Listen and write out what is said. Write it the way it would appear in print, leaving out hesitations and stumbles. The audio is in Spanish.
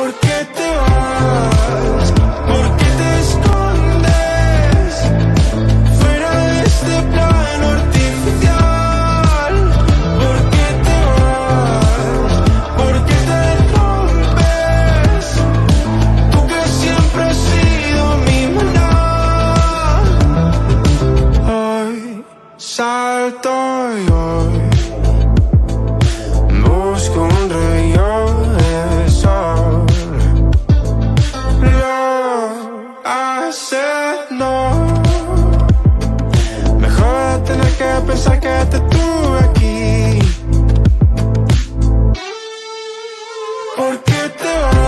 ¿Por qué te vas? ¿Por qué te escondes fuera de este plano artificial? ¿Por qué te vas? ¿Por qué te rompes? Tú que siempre has sido mi maná. Hoy salto y hoy busco un rayo de sol. Lo haces, no. Mejor tener que pensar que te tuve aquí. ¿Por qué te vas?